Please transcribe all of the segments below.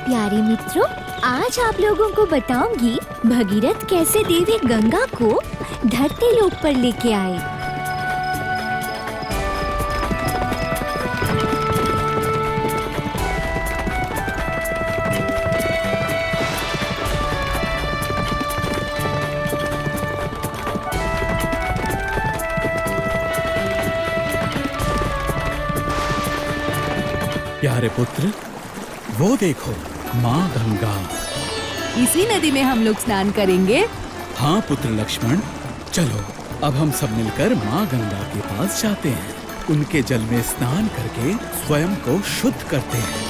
प्यारे मित्रों, आज आप लोगों को बताऊंगी भगीरथ कैसे देवी गंगा को धरती लोक पर लेके आए। प्यारे पुत्र, वो देखो माँ गंगा। इसी नदी में हम लोग स्नान करेंगे। हाँ पुत्र लक्ष्मण, चलो अब हम सब मिलकर माँ गंगा के पास जाते हैं। उनके जल में स्नान करके स्वयं को शुद्ध करते हैं।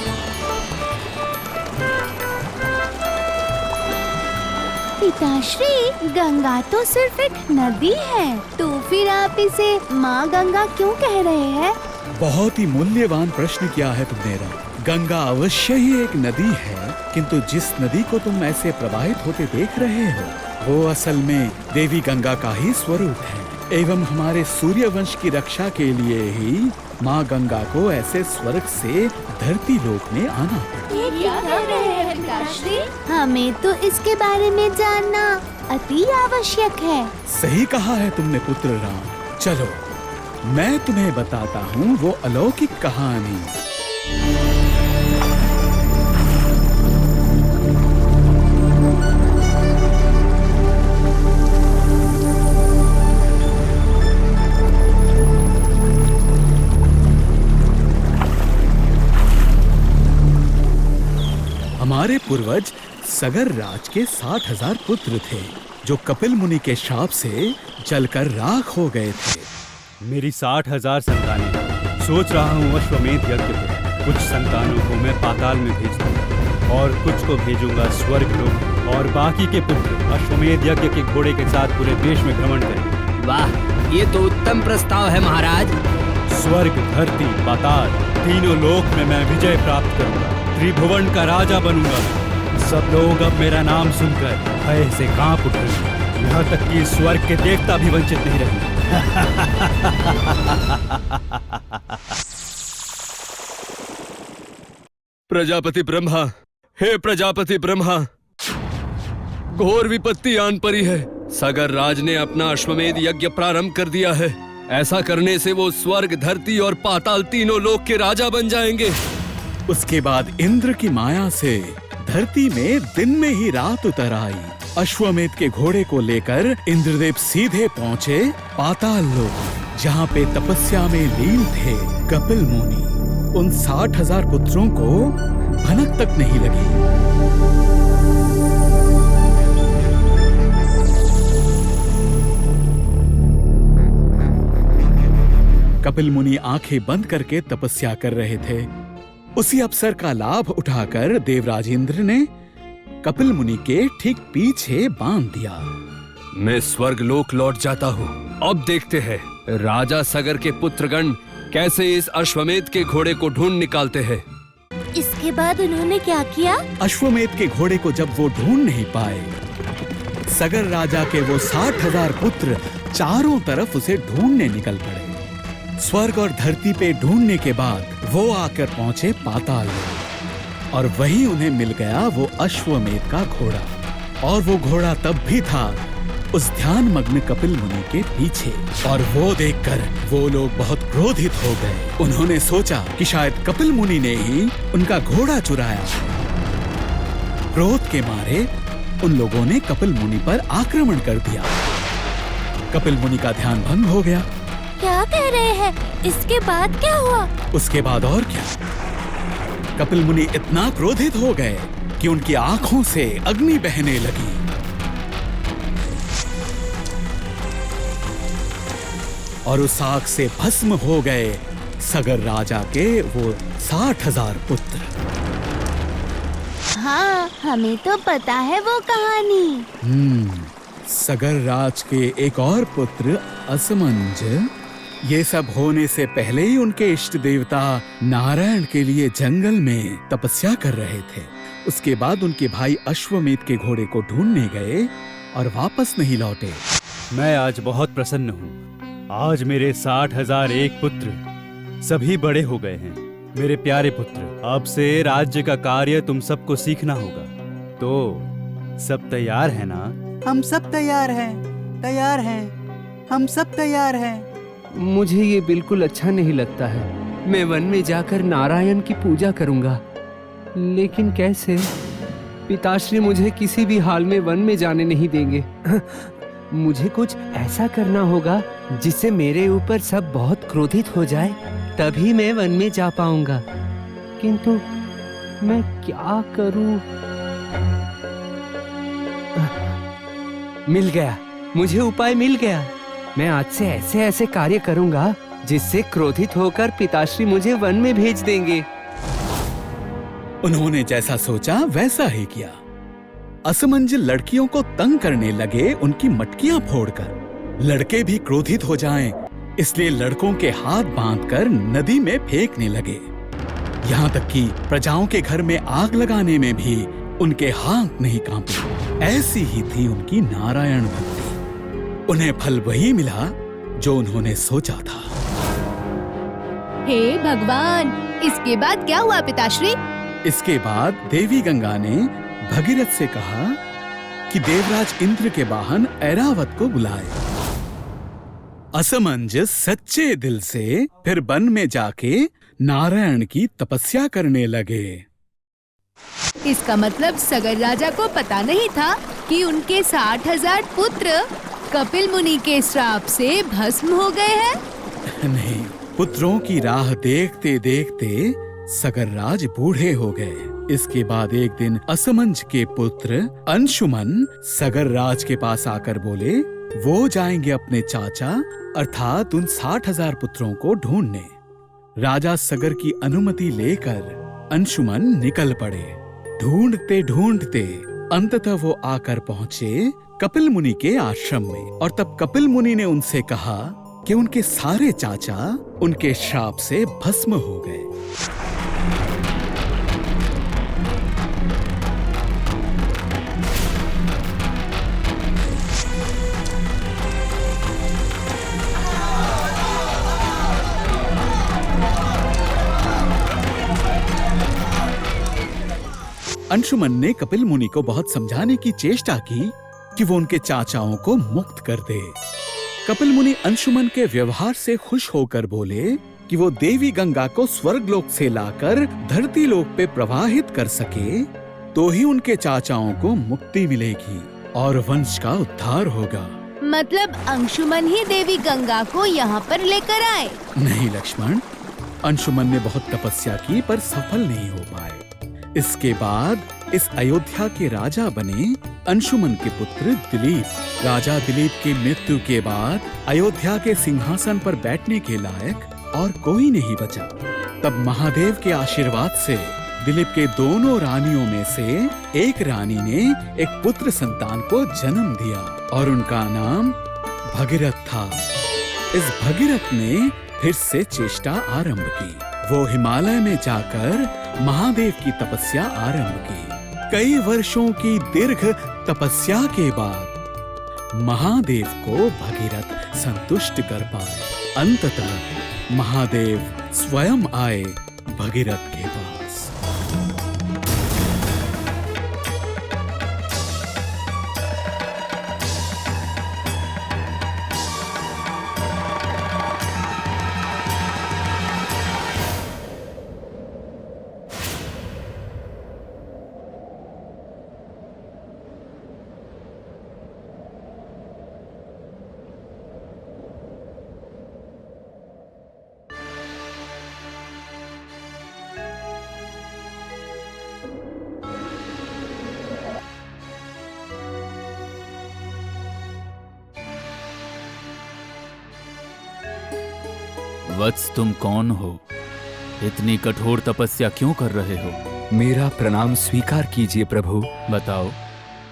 पिताश्री, गंगा तो सिर्फ एक नदी है, तो फिर आप इसे माँ गंगा क्यों कह रहे हैं? बहुत ही मूल्यवान प्रश्न किया है तुमने राम। गंगा अवश्य ही एक नदी है, किंतु जिस नदी को तुम ऐसे प्रवाहित होते देख रहे हो, वो असल में देवी गंगा का ही स्वरूप है। एवं हमारे सूर्य वंश की रक्षा के लिए ही माँ गंगा को ऐसे स्वर्ग से धरती लोक में आना पड़ा। ये क्या कह रहे हैं पिताश्री? हमें तो इसके बारे में जानना अति आवश्यक है। सही कहा है तुमने पुत्र राम। चलो मैं तुम्हें बताता हूँ वो अलौकिक कहानी। हमारे पूर्वज सगर राज के 60,000 पुत्र थे, जो कपिल मुनि के शाप से जलकर राख हो गए थे। मेरी 60,000 संतानें। सोच रहा हूँ अश्वमेध यज्ञ पर। कुछ संतानों को मैं पाताल में भेज दूंगा और कुछ को भेजूंगा स्वर्ग लोक, और बाकी के पुत्र अश्वमेध यज्ञ के घोड़े के साथ पूरे देश में भ्रमण करेंगे। वाह, ये तो उत्तम प्रस्ताव है महाराज। स्वर्ग, धरती, पाताल, तीनों लोक में मैं विजय प्राप्त करूंगा, त्रिभुवन का राजा बनूंगा। सब लोग अब मेरा नाम सुनकर भय से कांप उठेंगे, यहाँ तक कि स्वर्ग के देवता भी वंचित नहीं रहेंगे। प्रजापति ब्रह्मा, हे प्रजापति ब्रह्मा, घोर विपत्ति आन पड़ी है। सगर राज ने अपना अश्वमेध यज्ञ प्रारंभ कर दिया है। ऐसा करने से वो स्वर्ग, धरती और पाताल तीनों लोक के राजा बन जाएंगे। उसके बाद इंद्र की माया से धरती में दिन में ही रात उतर आई। अश्वमेध के घोड़े को लेकर इंद्रदेव सीधे पहुँचे पाताल लोक, जहाँ पे तपस्या में लीन थे कपिल मुनि। उन 60,000 पुत्रों को भनक तक नहीं लगी। कपिल मुनि आंखें बंद करके तपस्या कर रहे थे। उसी अवसर का लाभ उठाकर देवराज इंद्र ने कपिल मुनि के ठीक पीछे बांध दिया। मैं स्वर्ग लोक लौट जाता हूँ। अब देखते हैं राजा सगर के पुत्रगण कैसे इस अश्वमेध के घोड़े को ढूंढ निकालते हैं। इसके बाद उन्होंने क्या किया? अश्वमेध के घोड़े को जब वो ढूंढ नहीं पाए, सगर राजा के वो 60,000 पुत्र चारों तरफ उसे ढूंढने निकल पड़े। स्वर्ग और धरती पे ढूंढने के बाद वो आकर पहुंचे पाताल में, और वहीं उन्हें मिल गया वो अश्वमेध का घोड़ा। और वो घोड़ा तब भी था उस ध्यान मग्न कपिल मुनि के पीछे। और वो देखकर वो लोग बहुत क्रोधित हो गए। उन्होंने सोचा कि शायद कपिल मुनि ने ही उनका घोड़ा चुराया। क्रोध के मारे उन लोगों ने कपिल मुनि पर आक्रमण कर दिया। कपिल मुनि का ध्यान भंग हो गया। क्या कह रहे हैं? इसके बाद क्या हुआ? उसके बाद और क्या, कपिल मुनि इतना क्रोधित हो गए कि उनकी आंखों से अग्नि बहने लगी। और उस आग से भस्म हो गए सगर राजा के वो 60,000 पुत्र। हाँ, हमें तो पता है वो कहानी। सगर राज के एक और पुत्र असमंज, ये सब होने से पहले ही उनके इष्ट देवता नारायण के लिए जंगल में तपस्या कर रहे थे। उसके बाद उनके भाई अश्वमेध के घोड़े को ढूंढने गए और वापस नहीं लौटे। मैं आज बहुत प्रसन्न हूँ। आज मेरे 60,001 पुत्र सभी बड़े हो गए हैं। मेरे प्यारे पुत्र, अब से राज्य का कार्य तुम सबको सीखना होगा। तो सब तैयार है ना? हम सब तैयार हैं, हम सब तैयार हैं। मुझे ये बिल्कुल अच्छा नहीं लगता है। मैं वन में जाकर नारायण की पूजा करूंगा, लेकिन कैसे? पिताश्री मुझे किसी भी हाल में वन में जाने नहीं देंगे। मुझे कुछ ऐसा करना होगा जिससे मेरे ऊपर सब बहुत क्रोधित हो जाए, तभी मैं वन में जा पाऊंगा। किंतु मैं क्या करूं? मिल गया, मुझे उपाय मिल गया। मैं आज से ऐसे ऐसे कार्य करूंगा जिससे क्रोधित होकर पिताश्री मुझे वन में भेज देंगे। उन्होंने जैसा सोचा वैसा ही किया। असमंजस लड़कियों को तंग करने लगे उनकी मटकियां फोड़कर। लड़के भी क्रोधित हो जाएं, इसलिए लड़कों के हाथ बांधकर नदी में फेंकने लगे। यहाँ तक कि प्रजाओं के घर में आग लगाने में भी उनके हाथ नहीं कांपे। ऐसी ही थी उनकी नारायण भक्ति। उन्हें फल वही मिला जो उन्होंने सोचा था। हे भगवान, इसके बाद क्या हुआ पिताश्री? इसके बाद देवी गंगा ने भगीरथ से कहा कि देवराज इंद्र के वाहन ऐरावत को बुलाए। असमंजस सच्चे दिल से फिर वन में जाके नारायण की तपस्या करने लगे। इसका मतलब सगर राजा को पता नहीं था कि उनके 60,000 पुत्र कपिल मुनि के श्राप से भस्म हो गए हैं। नहीं, पुत्रों की राह देखते देखते सगरराज बूढ़े हो गए। इसके बाद एक दिन असमंज के पुत्र अंशुमन सगरराज के पास आकर बोले, वो जाएंगे अपने चाचा अर्थात उन 60,000 पुत्रों को ढूंढने। राजा सगर की अनुमति लेकर अंशुमन निकल पड़े। ढूंढते ढूंढते अंततः वो आकर पहुंचे कपिल मुनि के आश्रम में। और तब कपिल मुनि ने उनसे कहा कि उनके सारे चाचा उनके श्राप से भस्म हो गए। अंशुमन ने कपिल मुनि को बहुत समझाने की चेष्टा की कि वो उनके चाचाओं को मुक्त कर दे। कपिल मुनि अंशुमन के व्यवहार से खुश होकर बोले कि वो देवी गंगा को स्वर्गलोक से लाकर धरती लोक पे प्रवाहित कर सके तो ही उनके चाचाओं को मुक्ति मिलेगी और वंश का उद्धार होगा। मतलब अंशुमन ही देवी गंगा को यहाँ पर लेकर आए? नहीं लक्ष्मण, अंशुमन ने बहुत तपस्या की पर सफल नहीं हो पाए। इसके बाद इस अयोध्या के राजा बने अंशुमन के पुत्र दिलीप। राजा दिलीप की मृत्यु के बाद अयोध्या के सिंहासन पर बैठने के लायक और कोई नहीं बचा। तब महादेव के आशीर्वाद से दिलीप के दोनों रानियों में से एक रानी ने एक पुत्र संतान को जन्म दिया और उनका नाम भगीरथ था। इस भगीरथ ने फिर से चेष्टा आरंभ की। वो हिमालय में जाकर महादेव की तपस्या आरंभ की। कई वर्षों की दीर्घ तपस्या के बाद महादेव को भगीरथ संतुष्ट कर पाए। अंततः महादेव स्वयं आए भगीरथ के पास। वत्स, तुम कौन हो? इतनी कठोर तपस्या क्यों कर रहे हो? मेरा प्रणाम स्वीकार कीजिए प्रभु। बताओ,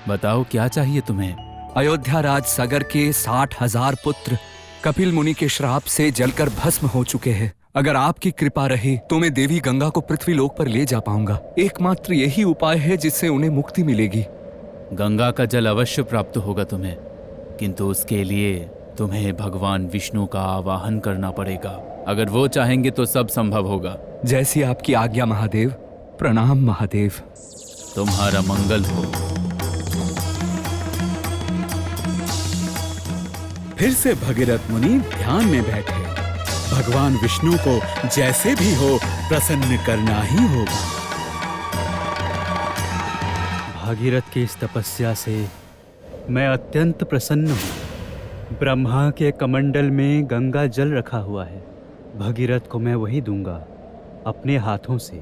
बताओ क्या चाहिए तुम्हें? अयोध्या राज सगर के 60,000 पुत्र कपिल मुनि के श्राप से जलकर भस्म हो चुके हैं। अगर आपकी कृपा रही तो मैं देवी गंगा को पृथ्वी लोक पर ले जा पाऊंगा। एकमात्र यही उपाय है जिससे उन्हें मुक्ति मिलेगी। गंगा का जल अवश्य प्राप्त होगा तुम्हें, किंतु उसके लिए तुम्हें भगवान विष्णु का आवाहन करना पड़ेगा। अगर वो चाहेंगे तो सब संभव होगा। जैसी आपकी आज्ञा महादेव। प्रणाम महादेव। तुम्हारा मंगल हो। फिर से भगीरथ मुनि ध्यान में बैठे। भगवान विष्णु को जैसे भी हो प्रसन्न करना ही होगा। भागीरथ की इस तपस्या से मैं अत्यंत प्रसन्न हूँ। ब्रह्मा के कमंडल में गंगा जल रखा हुआ है। भगीरथ को मैं वही दूंगा अपने हाथों से।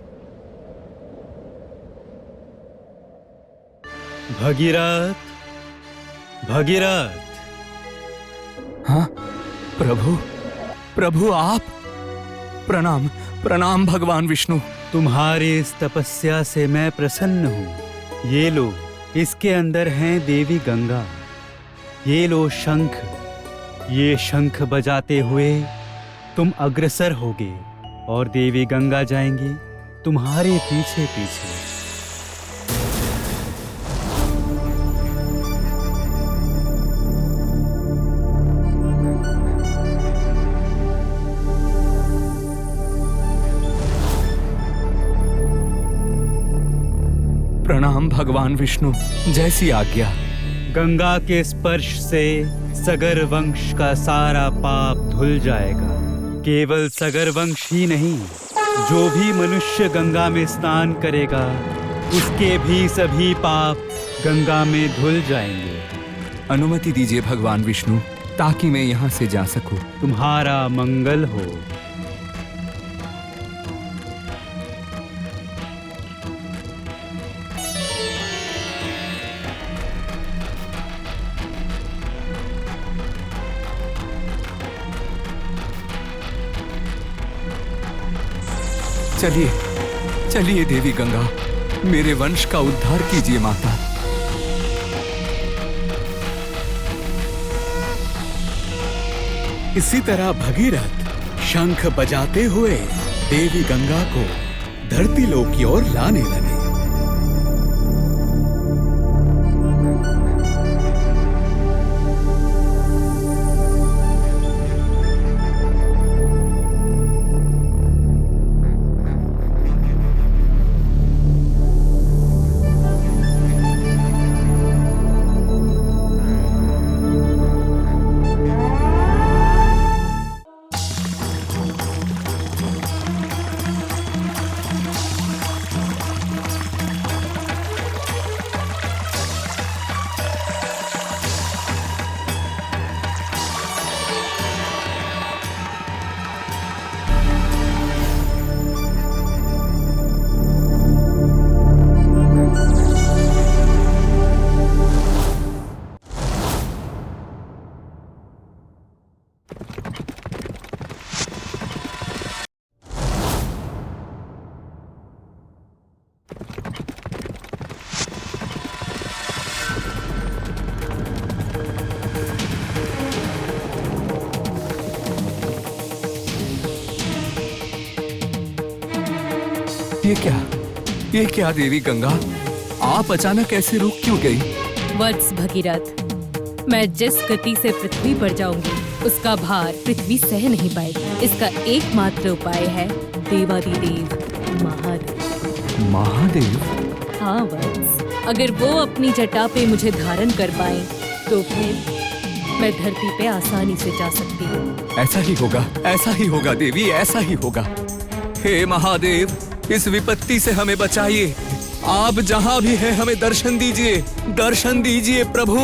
भगीरथ, भगीरथ। हाँ प्रभु, प्रभु आप। प्रणाम, प्रणाम भगवान विष्णु। तुम्हारी इस तपस्या से मैं प्रसन्न हूँ। ये लो, इसके अंदर हैं देवी गंगा। ये लो शंख। ये शंख बजाते हुए तुम अग्रसर होगे और देवी गंगा जाएंगी तुम्हारे पीछे पीछे। प्रणाम भगवान विष्णु, जैसी आज्ञा। गंगा के स्पर्श से सगर वंश का सारा पाप धुल जाएगा। केवल सगर वंश ही नहीं, जो भी मनुष्य गंगा में स्नान करेगा उसके भी सभी पाप गंगा में धुल जाएंगे। अनुमति दीजिए भगवान विष्णु, ताकि मैं यहाँ से जा सकूं। तुम्हारा मंगल हो। चलिए, चलिए देवी गंगा, मेरे वंश का उद्धार कीजिए माता। इसी तरह भगीरथ शंख बजाते हुए देवी गंगा को धरती लोक की ओर लाने लगे। ये क्या देवी गंगा, आप अचानक ऐसे रुक क्यों गई? वत्स भगीरथ, मैं जिस गति से पृथ्वी पर जाऊंगी उसका भार पृथ्वी सह नहीं पाएगी। इसका एकमात्र उपाय है देवादिदेव महादेव। महादेव? हाँ वत्स, अगर वो अपनी जटा पे मुझे धारण कर पाए तो फिर मैं धरती पे आसानी से जा सकती हूँ। ऐसा ही होगा, ऐसा ही होगा देवी, ऐसा ही होगा। हे महादेव, इस विपत्ति से हमें बचाइए। आप जहां भी हैं हमें दर्शन दीजिए, दर्शन दीजिए प्रभु।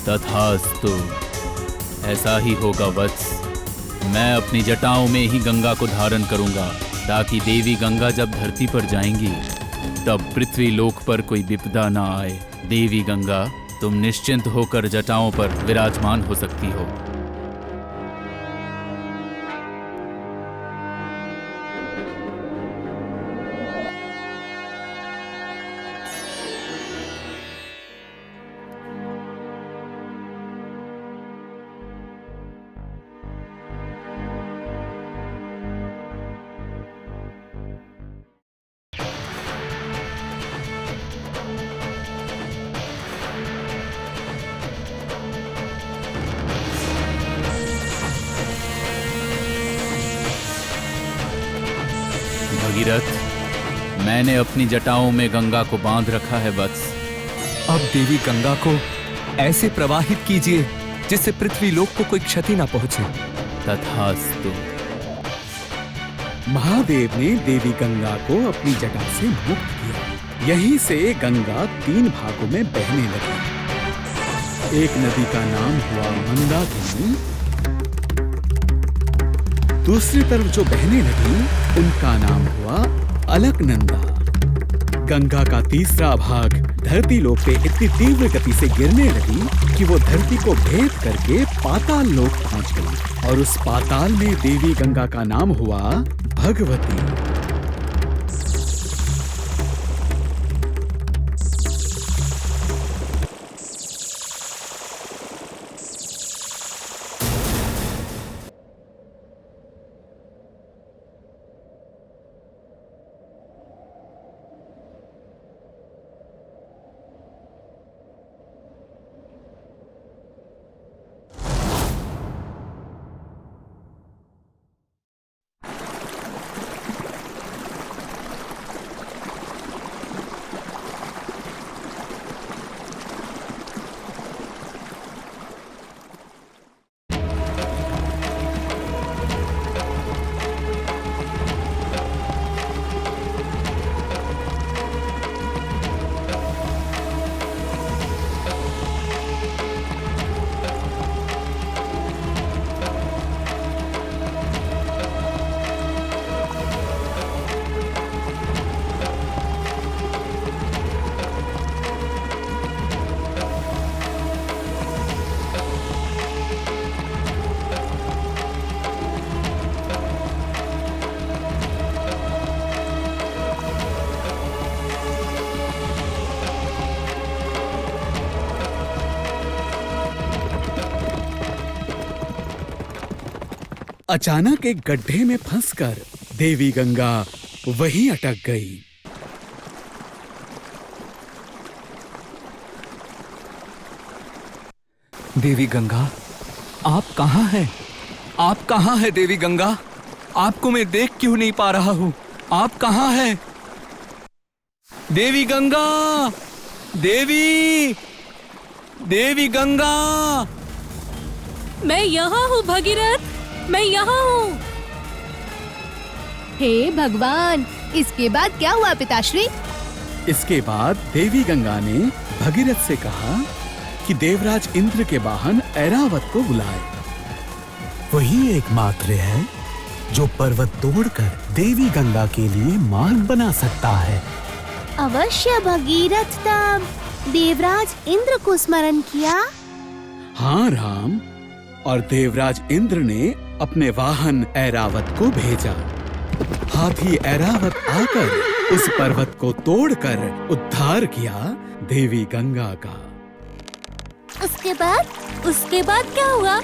तथास्तु, ऐसा ही होगा वत्स। मैं अपनी जटाओं में ही गंगा को धारण करूंगा, ताकि देवी गंगा जब धरती पर जाएंगी तब पृथ्वी लोक पर कोई विपदा ना आए। देवी गंगा, तुम निश्चिंत होकर जटाओं पर विराजमान हो सकती हो। भगीरथ, मैंने अपनी जटाओं में गंगा को बांध रखा है वत्स। अब देवी गंगा को ऐसे प्रवाहित कीजिए जिससे पृथ्वी लोक को कोई क्षति ना पहुंचे। तथास्तु। महादेव ने देवी गंगा को अपनी जटा से मुक्त किया। यहीं से गंगा 3 भागों में बहने लगी। एक नदी का नाम हुआ मंदाकिनी, दूसरी तरफ जो बहने लगी उनका नाम हुआ अलकनंदा। गंगा का तीसरा भाग धरती लोक पे इतनी तीव्र गति से गिरने लगी कि वो धरती को भेद करके पाताल लोक पहुंच गई, और उस पाताल में देवी गंगा का नाम हुआ भगवती। अचानक एक गड्ढे में फंसकर देवी गंगा वहीं अटक गई। देवी गंगा, आप कहाँ हैं? आप कहाँ हैं देवी गंगा? आपको मैं देख क्यों नहीं पा रहा हूँ? आप कहाँ हैं? देवी गंगा, देवी गंगा। मैं यहाँ हूँ भगीरथ, मैं यहाँ हूँ। हे भगवान, इसके बाद क्या हुआ पिताश्री? इसके बाद देवी गंगा ने भगीरथ से कहा कि देवराज इंद्र के वाहन ऐरावत को बुलाए। वही एकमात्र है जो पर्वत तोड़कर देवी गंगा के लिए मार्ग बना सकता है। अवश्य भगीरथ तब देवराज इंद्र को स्मरण किया। हाँ राम, और देवराज इंद्र ने अपने वाहन ऐरावत को भेजा। हाथी ऐरावत आकर उस पर्वत को तोड़कर उद्धार किया देवी गंगा का। उसके बाद क्या हुआ?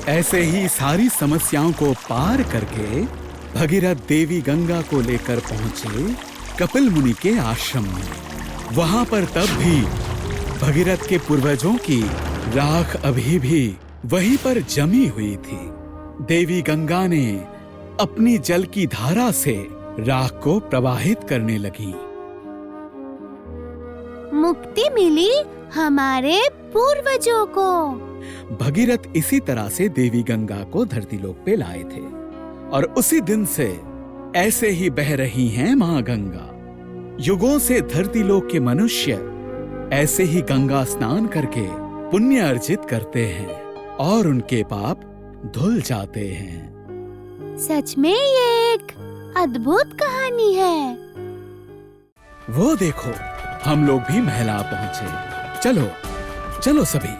ऐसे ही सारी समस्याओं को पार करके भगीरथ देवी गंगा को लेकर पहुंचे कपिल मुनि के आश्रम में। वहां पर तब भी भगीरथ के पूर्वजों की राख अभी भी वहीं पर जमी हुई थी। देवी गंगा ने अपनी जल की धारा से राख को प्रवाहित करने लगी। मुक्ति मिली हमारे पूर्वजों को। भगीरथ इसी तरह से देवी गंगा को धरती लोक पे लाए थे, और उसी दिन से ऐसे ही बह रही हैं मां गंगा। युगों से धरती लोक के मनुष्य ऐसे ही गंगा स्नान करके पुण्य अर्जित करते हैं और उनके पाप धुल जाते हैं। सच में ये एक अद्भुत कहानी है। वो देखो, हम लोग भी महला पहुंचे। चलो चलो सभी।